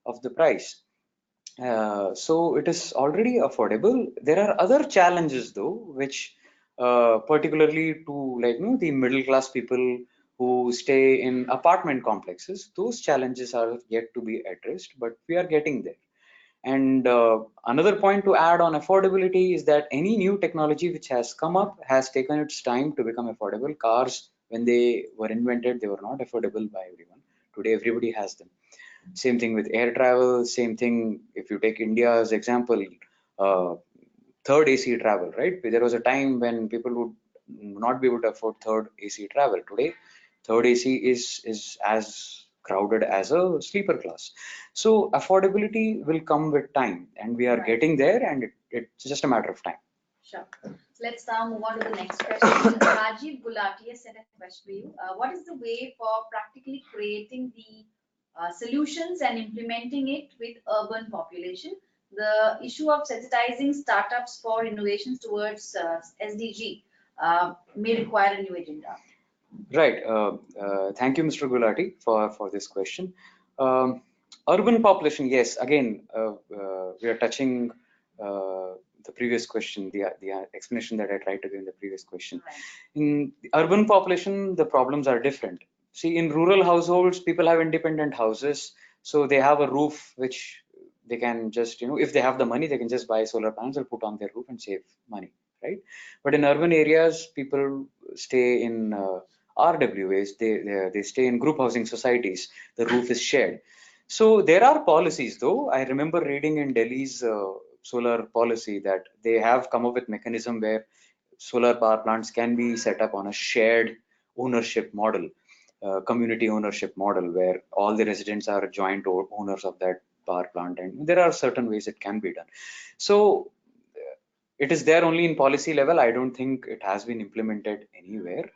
B: of the price. So it is already affordable. There are other challenges though, which particularly to the middle class people who stay in apartment complexes, those challenges are yet to be addressed, but we are getting there. And another point to add on affordability is that any new technology which has come up has taken its time to become affordable. Cars, when they were invented, they were not affordable by everyone. Today, everybody has them. Same thing with air travel. Same thing if you take India as example, uh, third AC travel, right? There was a time when people would not be able to afford third AC travel. Today, third AC is as crowded as a sleeper class. So affordability will come with time, and we are
A: Right.
B: getting there, and it's just a matter of time.
A: Sure. Let's now move on to the next question. Rajiv Gulati has sent a question for you. What is the way for practically creating the solutions and implementing it with urban population? The issue of sensitizing startups for innovations towards SDG may require a new agenda.
B: Right. Thank you, Mr. Gulati, for this question. Urban population, yes. Again, we are touching the previous question, the explanation that I tried to give in the previous question.
A: Right.
B: In the urban population, the problems are different. See, in rural households, people have independent houses, so they have a roof which they can just, if they have the money, they can just buy solar panels and put on their roof and save money, right? But in urban areas, people stay in RWAs, they stay in group housing societies. The roof is shared. So there are policies, though. I remember reading in Delhi's solar policy that they have come up with mechanism where solar power plants can be set up on a shared ownership model, community ownership model, where all the residents are joint owners of that power plant, and there are certain ways it can be done. So it is there only in policy level. I don't think it has been implemented anywhere,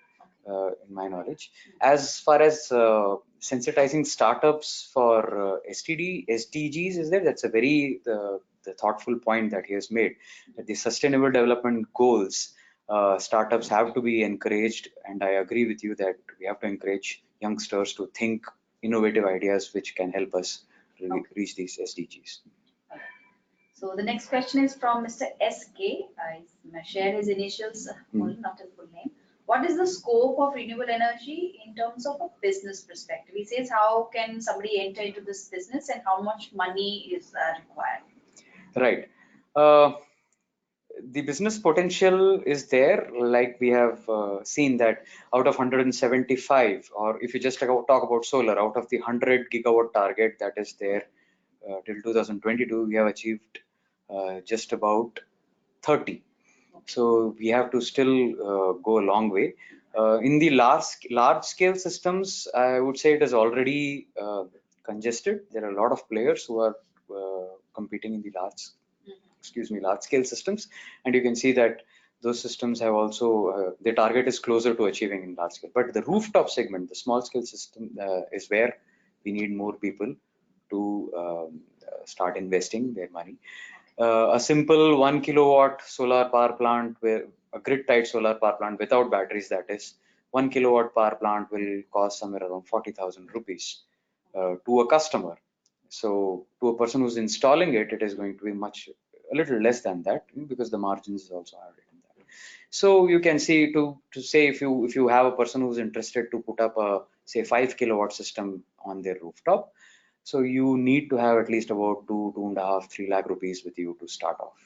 B: in my knowledge. As far as sensitizing startups for SDGs is there, that's a very the thoughtful point that he has made. That the sustainable development goals, startups have to be encouraged, and I agree with you that we have to encourage youngsters to think innovative ideas which can help us reach these SDGs.
A: So the next question is from Mr. SK. I share his initials, only not his full name. What is the scope of renewable energy in terms of a business perspective? He says, how can somebody enter into this business and how much money is required?
B: Right. The business potential is there, like we have seen that out of 175, or if you just talk about solar, out of the 100 gigawatt target that is there till 2022, we have achieved just about 30. So we have to still go a long way. In the large scale systems, I would say it is already congested. There are a lot of players who are competing in the large scale systems, and you can see that those systems have also the target is closer to achieving in large scale. But the rooftop segment, the small scale system, is where we need more people to start investing their money. A simple 1 kilowatt solar power plant, where a grid tied solar power plant without batteries, that is 1 kilowatt power plant, will cost somewhere around 40,000 rupees to a customer. So to a person who's installing it, it is going to be a little less than that, because the margins is also higher in that. So you can see, to say, if you have a person who's interested to put up a, say, 5 kilowatt system on their rooftop, so you need to have at least about 2.5, 3 lakh rupees with you to start off.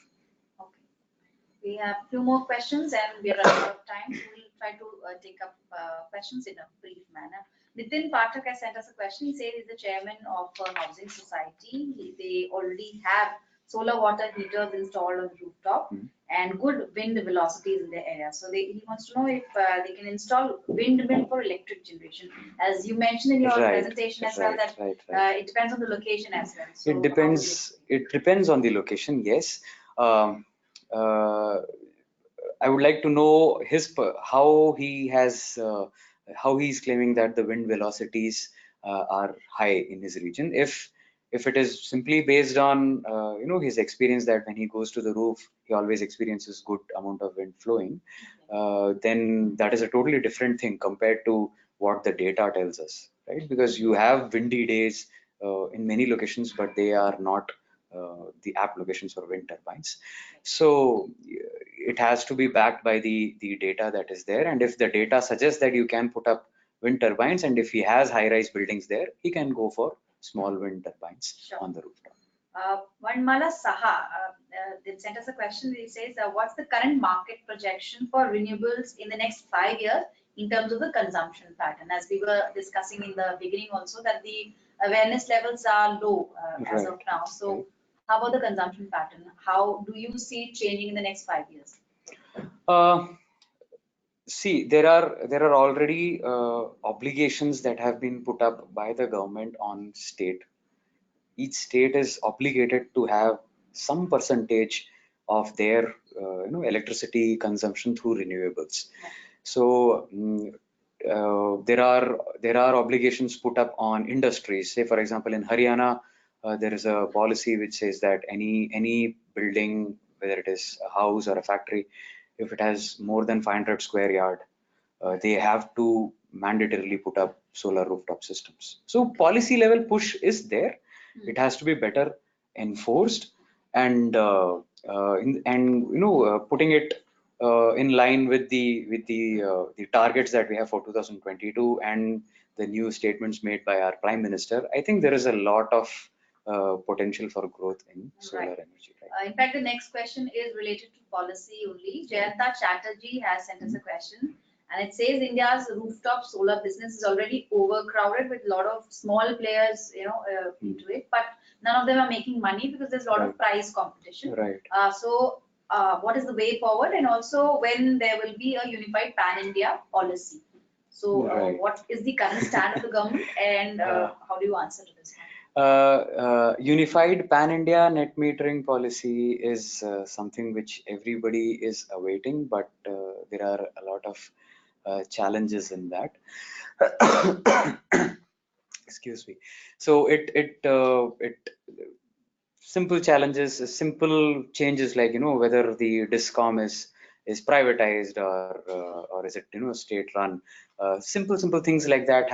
A: Okay. We have a few more questions and we are running out of time, so we'll try to take up questions in a brief manner. Nitin Pathak has sent us a question. He says he's the chairman of a housing society. They already have solar water heaters installed on the rooftop and good wind velocities in their area. So he wants to know if they can install windmill for electric generation. As you mentioned in your presentation as well, that it depends on the location as well. So
B: it depends on the location, yes. I would like to know how he's claiming that the wind velocities are high in his region. If it is simply based on his experience that when he goes to the roof he always experiences good amount of wind flowing, then that is a totally different thing compared to what the data tells us, right? Because you have windy days in many locations, but they are not the apt locations for wind turbines. So it has to be backed by the data that is there, and if the data suggests that you can put up wind turbines, and if he has high-rise buildings there, he can go for small wind turbines on the rooftop.
A: Vanmala Saha they sent us a question. He says, what's the current market projection for renewables in the next 5 years in terms of the consumption pattern? As we were discussing in the beginning also, that the awareness levels are low as of now. So how about the consumption pattern? How do you see it changing in the next 5 years?
B: See, there are already obligations that have been put up by the government on state. Each state is obligated to have some percentage of their electricity consumption through renewables. So there are obligations put up on industries. Say, for example, in Haryana, there is a policy which says that any building, whether it is a house or a factory, if it has more than 500 square yard, they have to mandatorily put up solar rooftop systems. So policy level push is there. It has to be better enforced, and putting it in line with the targets that we have for 2022 and the new statements made by our Prime Minister. I think there is a lot of potential for growth in solar energy. Right?
A: In fact, the next question is related to policy only. Jayanta Chatterjee has sent us a question, and it says India's rooftop solar business is already overcrowded with a lot of small players, into it, but none of them are making money because there's a lot of price competition.
B: Right.
A: So what is the way forward, and also when there will be a unified pan-India policy? So what is the current stand of the government, and how do you answer to this?
B: Unified pan-India net metering policy is something which everybody is awaiting, but there are a lot of challenges in that. Excuse me. So it simple challenges, simple changes like whether the discom is privatized or is it state run. Simple things like that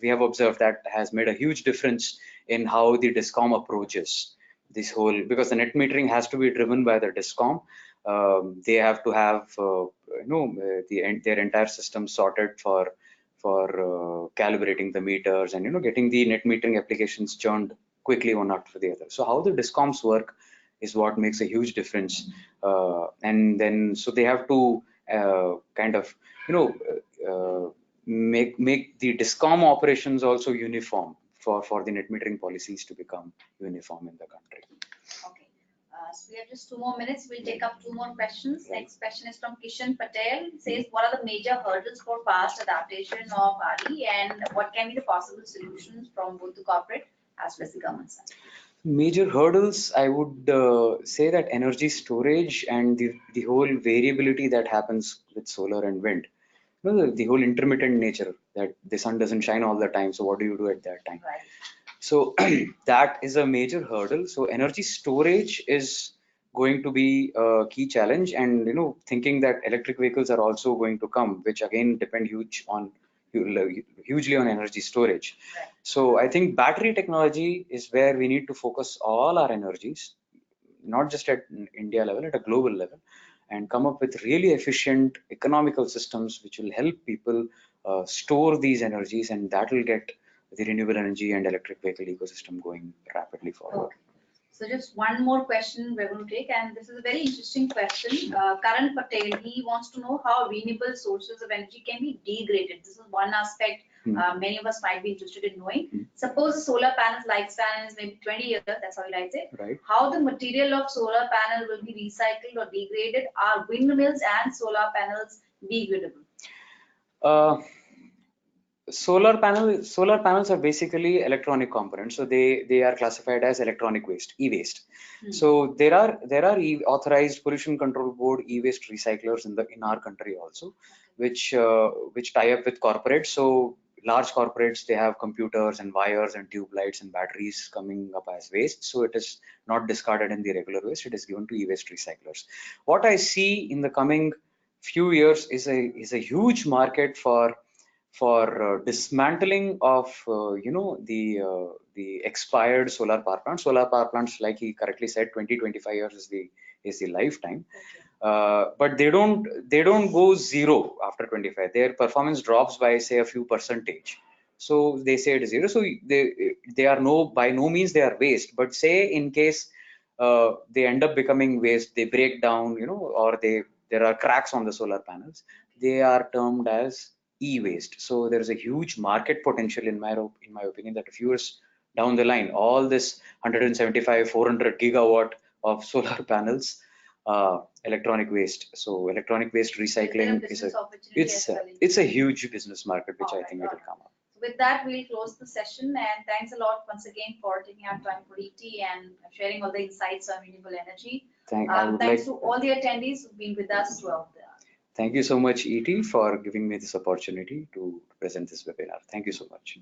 B: we have observed that has made a huge difference in how the discom approaches this whole, because the net metering has to be driven by the discom. They have to have their entire system sorted for calibrating the meters and getting the net metering applications churned quickly one after the other. So how the discoms work is what makes a huge difference, and then so they have to kind of make the discom operations also uniform for the net metering policies to become uniform in the country.
A: Okay, so we have just 2 more minutes. We'll take up 2 more questions. Next question is from Kishan Patel. It says, what are the major hurdles for fast adaptation of RE, and what can be the possible solutions from both the corporate as well as the government side?
B: Major hurdles, I would say that energy storage and the whole variability that happens with solar and wind. The whole intermittent nature, that the sun doesn't shine all the time, so what do you do at that time?
A: Right.
B: So that is a major hurdle. So energy storage is going to be a key challenge, and thinking that electric vehicles are also going to come, which again depend hugely on energy storage.
A: Right.
B: So I think battery technology is where we need to focus all our energies, not just at India level, at a global level, and come up with really efficient economical systems which will help people store these energies, and that will get the renewable energy and electric vehicle ecosystem going rapidly forward.
A: Okay. So just one more question we're going to take, and this is a very interesting question. Karan Patel, he wants to know how renewable sources of energy can be degraded. This is one aspect many of us might be interested in knowing. Suppose the solar panel's lifespan is maybe 20 years, that's how he likes it.
B: Right.
A: How the material of solar panel will be recycled or degraded? Are windmills and solar panels degradable?
B: Solar panels are basically electronic components, so they are classified as electronic waste, e-waste. So there are authorized pollution control board e-waste recyclers in our country also, which tie up with corporates. So large corporates, they have computers and wires and tube lights and batteries coming up as waste. So it is not discarded in the regular waste. It is given to e-waste recyclers. What I see in the coming few years is a huge market for dismantling of the expired solar power plants. Solar power plants, like he correctly said, 20-25 years is the lifetime. But they don't go zero after 25. Their performance drops by, say, a few percentage. So they say it is zero. So they are by no means they are waste. But say in case they end up becoming waste, they break down, or there are cracks on the solar panels, they are termed as e-waste. So there is a huge market potential in my opinion, that a few years down the line, all this 175, 400 gigawatt of solar panels, electronic waste. So electronic waste recycling it's a huge business market, which I think it will come up.
A: With that, we'll close the session, and thanks a lot once again for taking our time for ET and sharing all the insights on renewable energy. Thanks to all the attendees who've been with us throughout the.
B: Thank you so much, ET, for giving me this opportunity to present this webinar. Thank you so much.